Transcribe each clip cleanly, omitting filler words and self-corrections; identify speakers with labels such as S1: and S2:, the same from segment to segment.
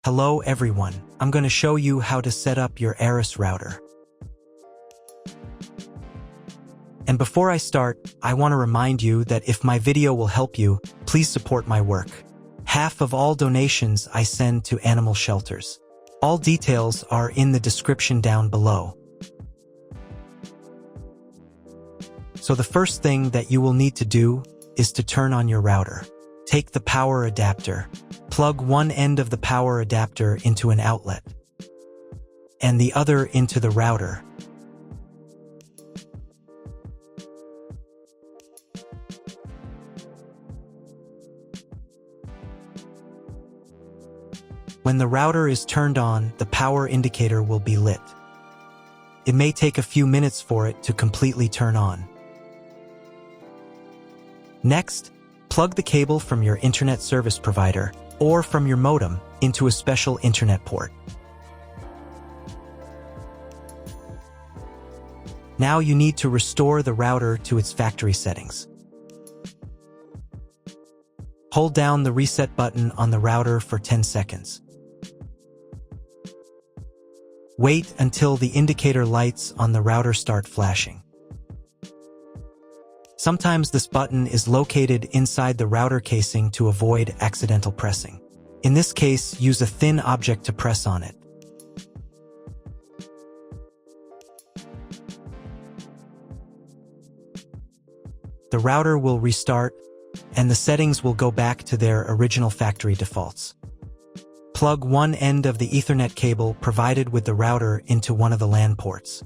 S1: Hello everyone, I'm going to show you how to set up your Arris router. And before I start, I want to remind you that if my video will help you, please support my work. Half of all donations I send to animal shelters. All details are in the description down below. So the first thing that you will need to do is to turn on your router. Take the power adapter. Plug one end of the power adapter into an outlet and the other into the router. When the router is turned on, the power indicator will be lit. It may take a few minutes for it to completely turn on. Next, plug the cable from your internet service provider or from your modem into a special internet port. Now you need to restore the router to its factory settings. Hold down the reset button on the router for 10 seconds. Wait until the indicator lights on the router start flashing. Sometimes this button is located inside the router casing to avoid accidental pressing. In this case, use a thin object to press on it. The router will restart, and the settings will go back to their original factory defaults. Plug one end of the Ethernet cable provided with the router into one of the LAN ports.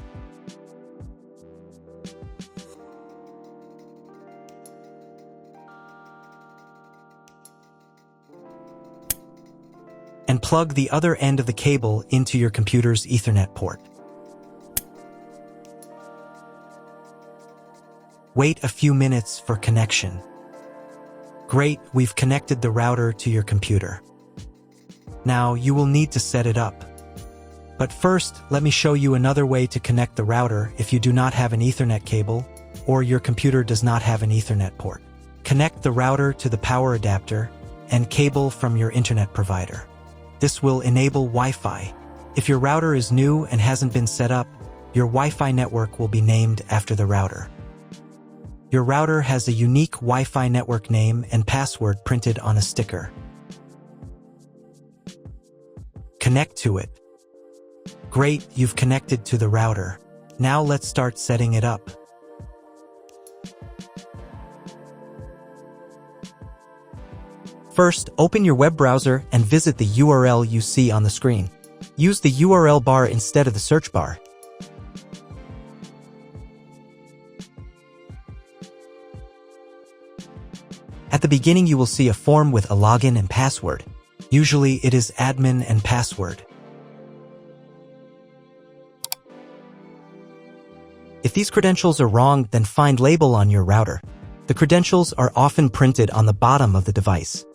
S1: And plug the other end of the cable into your computer's Ethernet port. Wait a few minutes for connection. Great, we've connected the router to your computer. Now you will need to set it up. But first, let me show you another way to connect the router if you do not have an Ethernet cable or your computer does not have an Ethernet port. Connect the router to the power adapter and cable from your internet provider. This will enable Wi-Fi. If your router is new and hasn't been set up, your Wi-Fi network will be named after the router. Your router has a unique Wi-Fi network name and password printed on a sticker. Connect to it. Great, you've connected to the router. Now let's start setting it up. First, open your web browser and visit the URL you see on the screen. Use the URL bar instead of the search bar. At the beginning, you will see a form with a login and password. Usually, it is admin and password. If these credentials are wrong, then find label on your router. The credentials are often printed on the bottom of the device.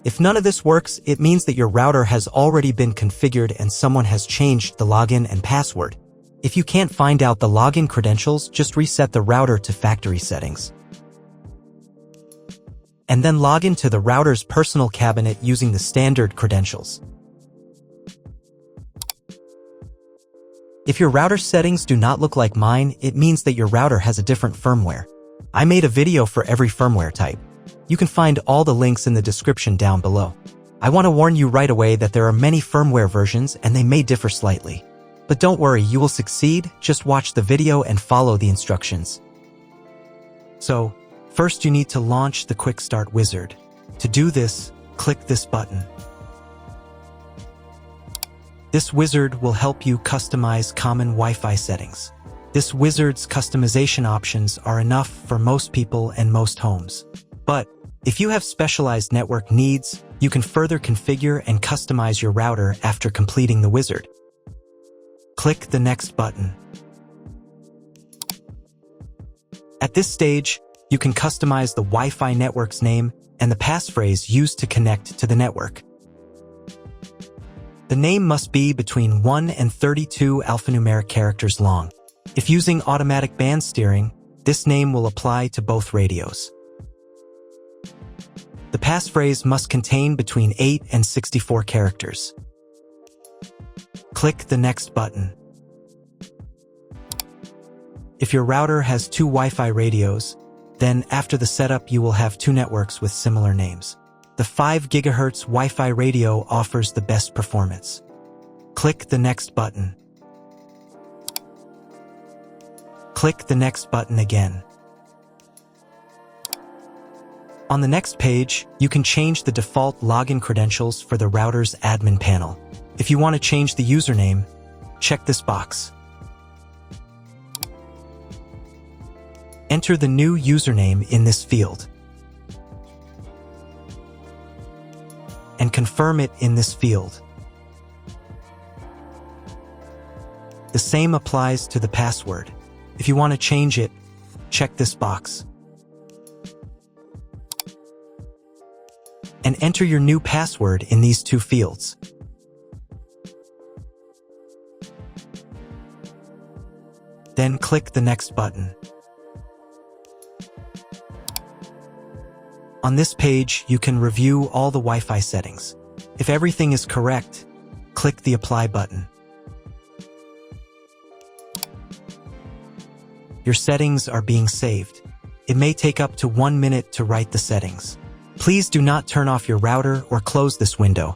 S1: If none of this works, it means that your router has already been configured and someone has changed the login and password. If you can't find out the login credentials, just reset the router to factory settings. And then log into the router's personal cabinet using the standard credentials. If your router settings do not look like mine, it means that your router has a different firmware. I made a video for every firmware type. You can find all the links in the description down below. I want to warn you right away that there are many firmware versions and they may differ slightly. But don't worry, you will succeed, just watch the video and follow the instructions. So, first you need to launch the Quick Start Wizard. To do this, click this button. This wizard will help you customize common Wi-Fi settings. This wizard's customization options are enough for most people and most homes. But if you have specialized network needs, you can further configure and customize your router after completing the wizard. Click the next button. At this stage, you can customize the Wi-Fi network's name and the passphrase used to connect to the network. The name must be between 1 and 32 alphanumeric characters long. If using automatic band steering, This name will apply to both radios. The passphrase must contain between 8 and 64 characters. Click the Next button. If your router has 2 Wi-Fi radios, then after the setup you will have 2 networks with similar names. The 5 GHz Wi-Fi radio offers the best performance. Click the Next button. Click the Next button again. On the next page, you can change the default login credentials for the router's admin panel. If you want to change the username, check this box. Enter the new username in this field and confirm it in this field. The same applies to the password. If you want to change it, check this box and enter your new password in these 2 fields. Then click the Next button. On this page, you can review all the Wi-Fi settings. If everything is correct, click the Apply button. Your settings are being saved. It may take up to 1 minute to write the settings. Please do not turn off your router or close this window.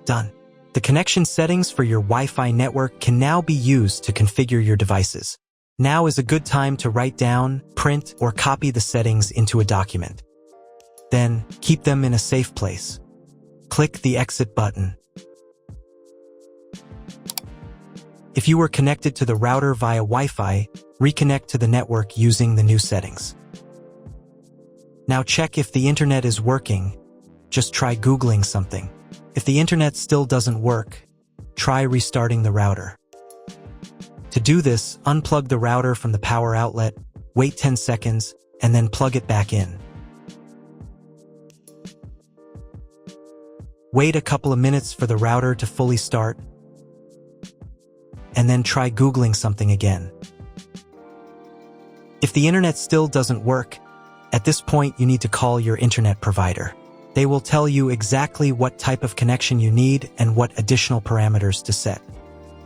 S1: Done. The connection settings for your Wi-Fi network can now be used to configure your devices. Now is a good time to write down, print, or copy the settings into a document. Then, keep them in a safe place. Click the Exit button. If you were connected to the router via Wi-Fi, reconnect to the network using the new settings. Now check if the internet is working. Just try Googling something. If the internet still doesn't work, try restarting the router. To do this, unplug the router from the power outlet, wait 10 seconds, and then plug it back in. Wait a couple of minutes for the router to fully start, and then try Googling something again. If the internet still doesn't work, at this point you need to call your internet provider. They will tell you exactly what type of connection you need and what additional parameters to set.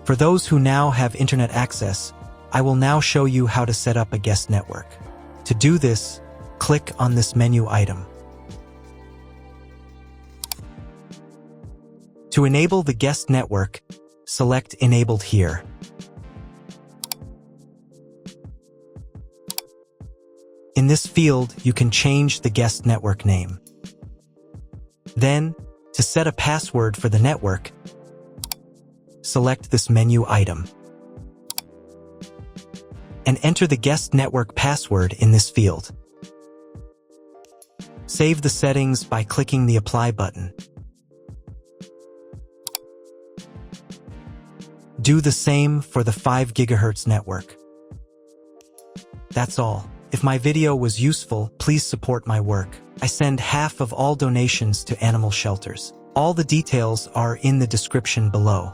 S1: For those who now have internet access, I will now show you how to set up a guest network. To do this, click on this menu item. To enable the guest network, select Enabled here. In this field, you can change the guest network name. Then, to set a password for the network, select this menu item and enter the guest network password in this field. Save the settings by clicking the Apply button. Do the same for the 5 GHz network. That's all. If my video was useful, please support my work. I send half of all donations to animal shelters. All the details are in the description below.